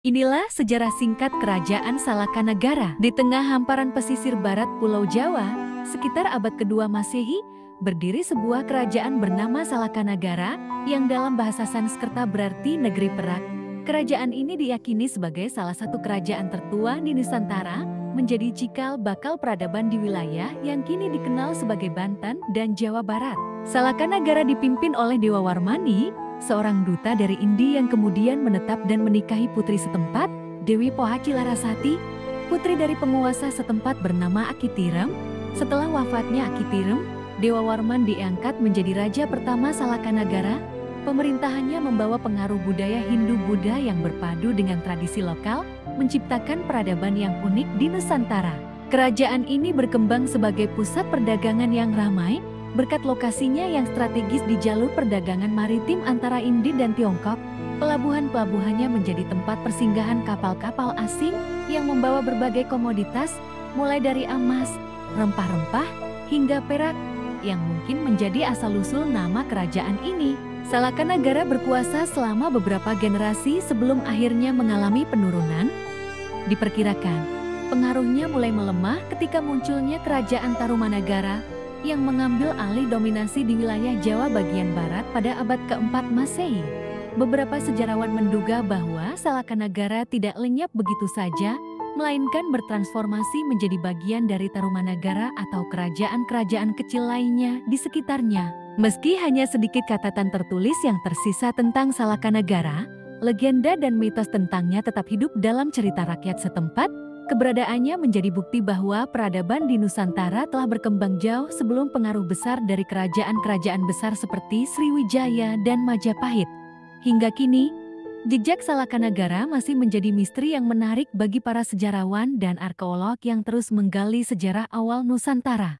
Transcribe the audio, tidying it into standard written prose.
Inilah sejarah singkat Kerajaan Salakanagara. Di tengah hamparan pesisir barat Pulau Jawa, sekitar abad kedua Masehi, berdiri sebuah kerajaan bernama Salakanagara yang dalam bahasa Sanskerta berarti negeri perak. Kerajaan ini diyakini sebagai salah satu kerajaan tertua di Nusantara, menjadi cikal bakal peradaban di wilayah yang kini dikenal sebagai Banten dan Jawa Barat. Salakanagara dipimpin oleh Dewa Warmani, seorang duta dari Indi yang kemudian menetap dan menikahi putri setempat, Dewi Pohaci Larasati, putri dari penguasa setempat bernama Akitirem. Setelah wafatnya Akitirem, Dewa Warman diangkat menjadi raja pertama Salakanagara. Pemerintahannya membawa pengaruh budaya Hindu-Buddha yang berpadu dengan tradisi lokal, menciptakan peradaban yang unik di Nusantara. Kerajaan ini berkembang sebagai pusat perdagangan yang ramai, berkat lokasinya yang strategis di jalur perdagangan maritim antara Indi dan Tiongkok. Pelabuhan-pelabuhannya menjadi tempat persinggahan kapal-kapal asing yang membawa berbagai komoditas, mulai dari emas, rempah-rempah, hingga perak, yang mungkin menjadi asal-usul nama kerajaan ini. Salakanagara berkuasa selama beberapa generasi sebelum akhirnya mengalami penurunan. Diperkirakan, pengaruhnya mulai melemah ketika munculnya Kerajaan Tarumanagara yang mengambil alih dominasi di wilayah Jawa bagian barat pada abad keempat Masehi. Beberapa sejarawan menduga bahwa Salakanagara tidak lenyap begitu saja, melainkan bertransformasi menjadi bagian dari Tarumanagara atau kerajaan-kerajaan kecil lainnya di sekitarnya. Meski hanya sedikit catatan tertulis yang tersisa tentang Salakanagara, legenda dan mitos tentangnya tetap hidup dalam cerita rakyat setempat. Keberadaannya menjadi bukti bahwa peradaban di Nusantara telah berkembang jauh sebelum pengaruh besar dari kerajaan-kerajaan besar seperti Sriwijaya dan Majapahit. Hingga kini, jejak Salakanagara masih menjadi misteri yang menarik bagi para sejarawan dan arkeolog yang terus menggali sejarah awal Nusantara.